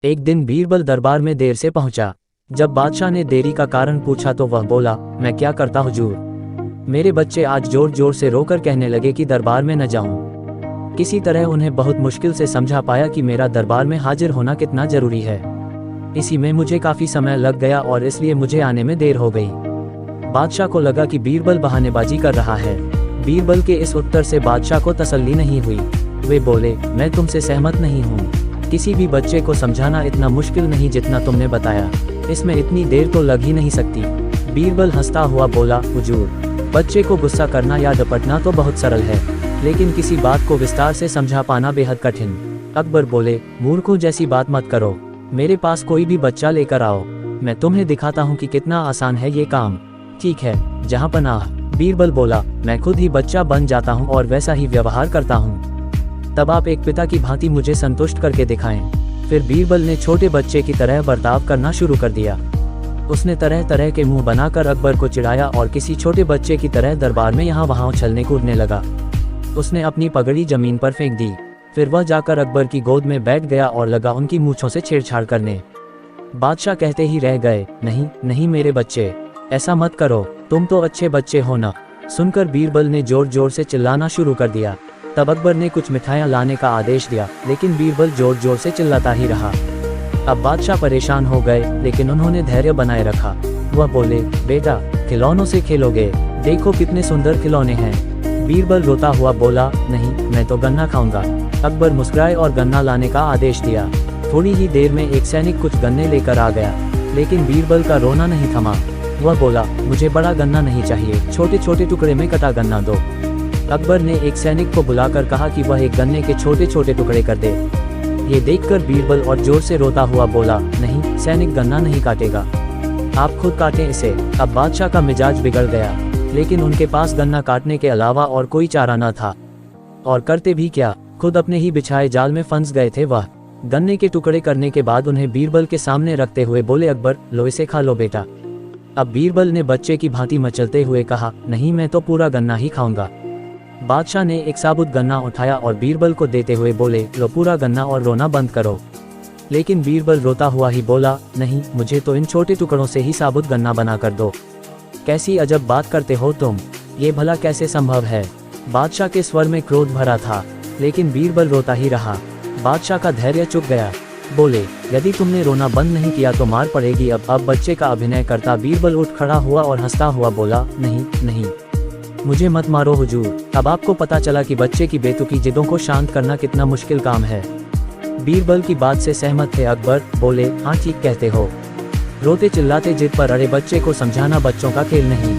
एक दिन बीरबल दरबार में देर से पहुंचा। जब बादशाह ने देरी का कारण पूछा तो वह बोला, मैं क्या करता हुजूर। मेरे बच्चे आज जोर जोर से रोकर कहने लगे कि दरबार में न जाऊं। किसी तरह उन्हें बहुत मुश्किल से समझा पाया कि मेरा दरबार में हाजिर होना कितना जरूरी है। इसी में मुझे काफी समय लग गया और इसलिए मुझे आने में देर हो गई। बादशाह को लगा कि बीरबल बहानेबाजी कर रहा है। बीरबल के इस उत्तर से बादशाह को तसल्ली नहीं हुई। वे बोले, मैं तुमसे सहमत नहीं हूँ। किसी भी बच्चे को समझाना इतना मुश्किल नहीं जितना तुमने बताया। इसमें इतनी देर तो लग ही नहीं सकती। बीरबल हंसता हुआ बोला, हुजूर, बच्चे को गुस्सा करना या डपटना तो बहुत सरल है, लेकिन किसी बात को विस्तार से समझा पाना बेहद कठिन। अकबर बोले, मूर्खों जैसी बात मत करो। मेरे पास कोई भी बच्चा लेकर आओ, मैं तुम्हें दिखाता हूँ कि कितना आसान है ये काम। ठीक है, जहाँ पनाह। बीरबल बोला, मैं खुद ही बच्चा बन जाता हूँ और वैसा ही व्यवहार करता हूँ। तब आप एक पिता की भांति मुझे संतुष्ट करके दिखाएं। फिर बीरबल ने छोटे बच्चे की तरह बर्ताव करना शुरू कर दिया। उसने तरह तरह के मुंह बनाकर अकबर को चिढ़ाया और किसी छोटे बच्चे की तरह दरबार में यहाँ वहाँ उछलने कूदने लगा। उसने अपनी पगड़ी जमीन पर फेंक दी। फिर वह जाकर अकबर की गोद में बैठ गया और लगा उनकी मूंछों से छेड़छाड़ करने। बादशाह कहते ही रह गए, नहीं नहीं मेरे बच्चे, ऐसा मत करो, तुम तो अच्छे बच्चे हो ना। सुनकर बीरबल ने जोर जोर से चिल्लाना शुरू कर दिया। तब अकबर ने कुछ मिठाइयाँ लाने का आदेश दिया, लेकिन बीरबल जोर जोर से चिल्लाता ही रहा। अब बादशाह परेशान हो गए, लेकिन उन्होंने धैर्य बनाए रखा। वह बोले, बेटा, खिलौनों से खेलोगे? देखो कितने सुंदर खिलौने हैं। बीरबल रोता हुआ बोला, नहीं, मैं तो गन्ना खाऊंगा। अकबर मुस्कुराए और गन्ना लाने का आदेश दिया। थोड़ी ही देर में एक सैनिक कुछ गन्ने लेकर आ गया, लेकिन बीरबल का रोना नहीं थमा। वह बोला, मुझे बड़ा गन्ना नहीं चाहिए, छोटे छोटे टुकड़े में कटा गन्ना दो। अकबर ने एक सैनिक को बुलाकर कहा कि वह एक गन्ने के छोटे छोटे टुकड़े कर दे। ये देखकर बीरबल और जोर से रोता हुआ बोला, नहीं, सैनिक गन्ना नहीं काटेगा, आप खुद काटें इसे। अब बादशाह का मिजाज बिगड़ गया, लेकिन उनके पास गन्ना काटने के अलावा और कोई चारा न था। और करते भी क्या, खुद अपने ही बिछाए जाल में फंस गए थे। वह गन्ने के टुकड़े करने के बाद उन्हें बीरबल के सामने रखते हुए बोले, अकबर, लो इसे खा लो बेटा। अब बीरबल ने बच्चे की भांति मचलते हुए कहा, नहीं, मैं तो पूरा गन्ना ही खाऊंगा। बादशाह ने एक साबुत गन्ना उठाया और बीरबल को देते हुए बोले, लो पूरा गन्ना और रोना बंद करो। लेकिन बीरबल रोता हुआ ही बोला, नहीं, मुझे तो इन छोटे टुकड़ों से ही साबुत गन्ना बना कर दो। कैसी अजब बात करते हो तुम, ये भला कैसे संभव है? बादशाह के स्वर में क्रोध भरा था, लेकिन बीरबल रोता ही रहा। बादशाह का धैर्य चुक गया। बोले, यदि तुमने रोना बंद नहीं किया तो मार पड़ेगी। अब बच्चे का अभिनय करता बीरबल उठ खड़ा हुआ और हंसता हुआ बोला, नहीं नहीं, मुझे मत मारो हुजूर। अब आपको पता चला कि बच्चे की बेतुकी जिदों को शांत करना कितना मुश्किल काम है। बीरबल की बात से सहमत थे अकबर। बोले, हाँ, ठीक कहते हो। रोते चिल्लाते जिद पर अड़े बच्चे को समझाना बच्चों का खेल नहीं।